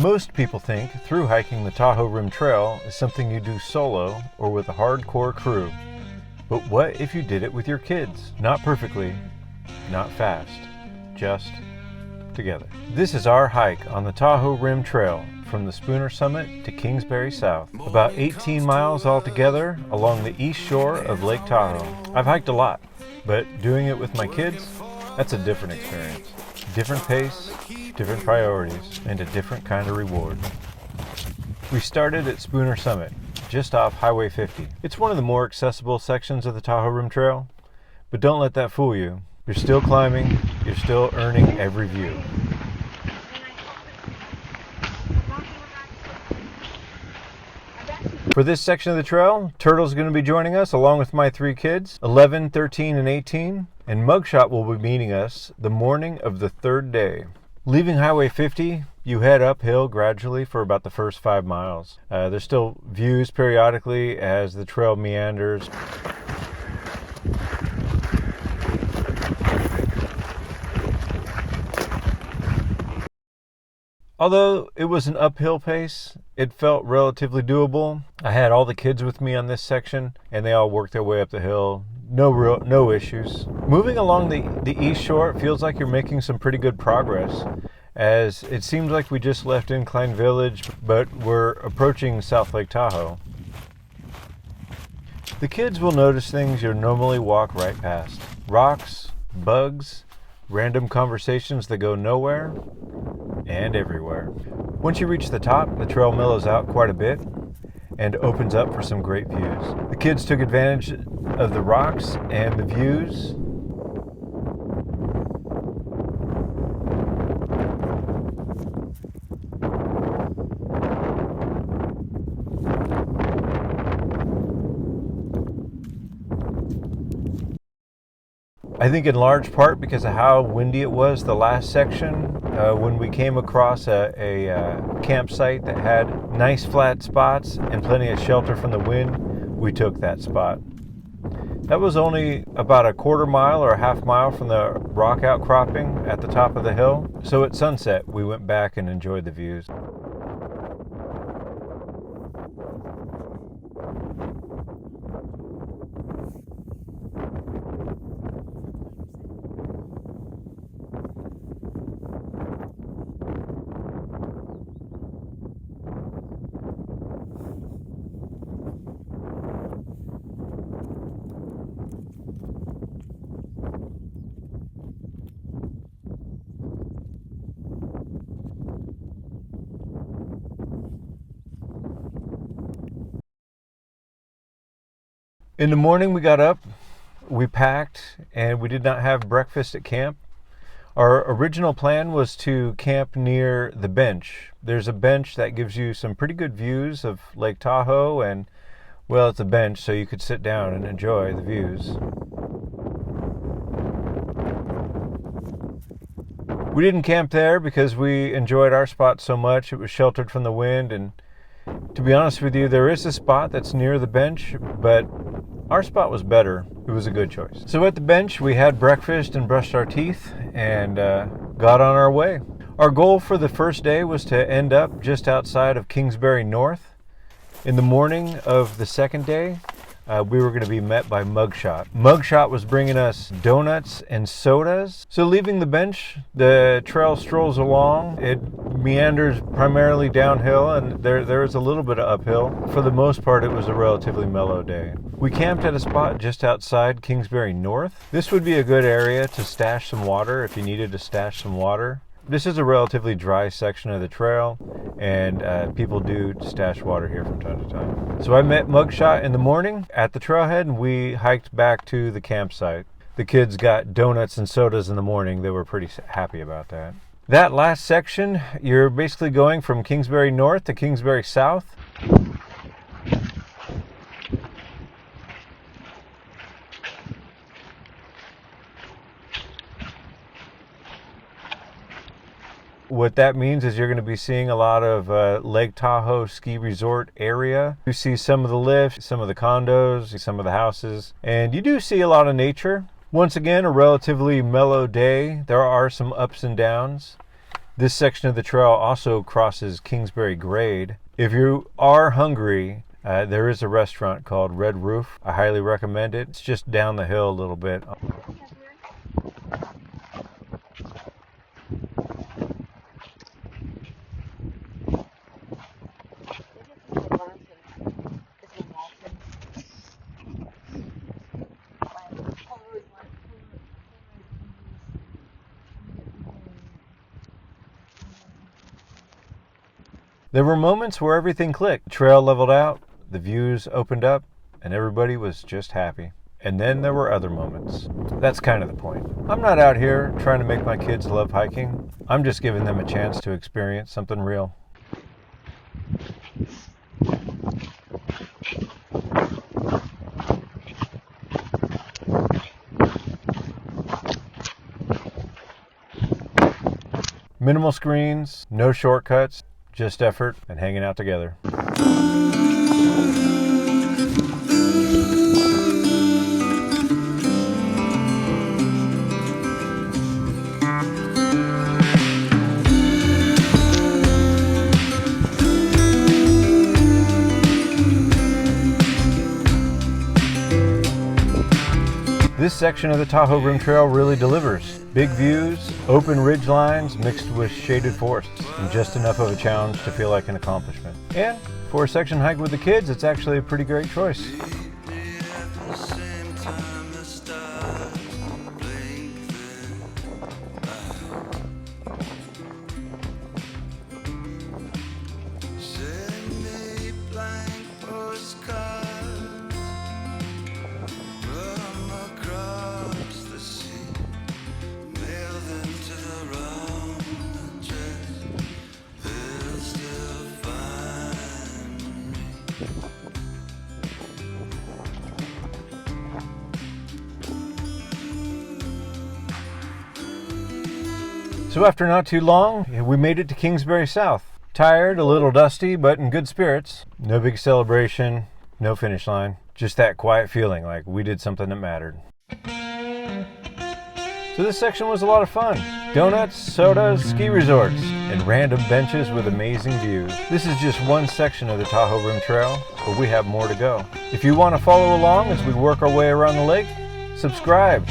Most people think through hiking the Tahoe Rim Trail is something you do solo or with a hardcore crew. But what if you did it with your kids? Not perfectly, not fast, just together. This is our hike on the Tahoe Rim Trail from the Spooner Summit to Kingsbury South. About 18 miles altogether along the east shore of Lake Tahoe. I've hiked a lot, but doing it with my kids, that's a different experience. Different pace, different priorities, and a different kind of reward. We started at Spooner Summit, just off Highway 50. It's one of the more accessible sections of the Tahoe Rim Trail, but don't let that fool you. You're still climbing, you're still earning every view. For this section of the trail, Turtle's going to be joining us along with my 3 kids, 11, 13, and 18, and Mugshot will be meeting us the morning of the 3rd day. Leaving Highway 50, you head uphill gradually for about the first 5 miles. There's still views periodically as the trail meanders. Although it was an uphill pace, it felt relatively doable. I had all the kids with me on this section, and they all worked their way up the hill. No issues. Moving along the east shore, it feels like you're making some pretty good progress, as it seems like we just left Incline Village, but we're approaching South Lake Tahoe. The kids will notice things you'll normally walk right past. Rocks, bugs, random conversations that go nowhere, and everywhere. Once you reach the top, the trail mellows out quite a bit and opens up for some great views. The kids took advantage of the rocks and the views. I think in large part because of how windy it was the last section. When we came across a campsite that had nice flat spots and plenty of shelter from the wind, we took that spot. That was only about a quarter mile or a half mile from the rock outcropping at the top of the hill. So at sunset, we went back and enjoyed the views. In the morning we got up, we packed, and we did not have breakfast at camp. Our original plan was to camp near the bench. There's a bench that gives you some pretty good views of Lake Tahoe, and well, it's a bench so you could sit down and enjoy the views. We didn't camp there because we enjoyed our spot so much. It was sheltered from the wind, and to be honest with you, there is a spot that's near the bench, but our spot was better. It was a good choice. So at the bench, we had breakfast and brushed our teeth and got on our way. Our goal for the first day was to end up just outside of Kingsbury North. In the morning of the second day, we were going to be met by Mugshot. Mugshot was bringing us donuts and sodas. So leaving the bench, the trail strolls along. It meanders primarily downhill, and there is a little bit of uphill. For the most part, it was a relatively mellow day. We camped at a spot just outside Kingsbury North. This would be a good area to stash some water if you needed to stash some water. This is a relatively dry section of the trail, and people do stash water here from time to time. So I met Mugshot in the morning at the trailhead, and we hiked back to the campsite. The kids got donuts and sodas in the morning. They were pretty happy about that. That last section, you're basically going from Kingsbury North to Kingsbury South. What that means is you're going to be seeing a lot of Lake Tahoe ski resort area. You see some of the lifts, some of the condos, some of the houses, and you do see a lot of nature. Once again, a relatively mellow day. There are some ups and downs. This section of the trail also crosses Kingsbury Grade. If you are hungry, there is a restaurant called Red Roof. I highly recommend it. It's just down the hill a little bit. There were moments where everything clicked. The trail leveled out, the views opened up, and everybody was just happy. And then there were other moments. That's kind of the point. I'm not out here trying to make my kids love hiking. I'm just giving them a chance to experience something real. Minimal screens, no shortcuts, just effort and hanging out together. This section of the Tahoe Rim Trail really delivers. Big views, open ridge lines mixed with shaded forests, and just enough of a challenge to feel like an accomplishment. And for a section hike with the kids, it's actually a pretty great choice. So after not too long, we made it to Kingsbury South. Tired, a little dusty, but in good spirits. No big celebration, no finish line. Just that quiet feeling like we did something that mattered. So this section was a lot of fun. Donuts, sodas, ski resorts, and random benches with amazing views. This is just one section of the Tahoe Rim Trail, but we have more to go. If you want to follow along as we work our way around the lake, subscribe.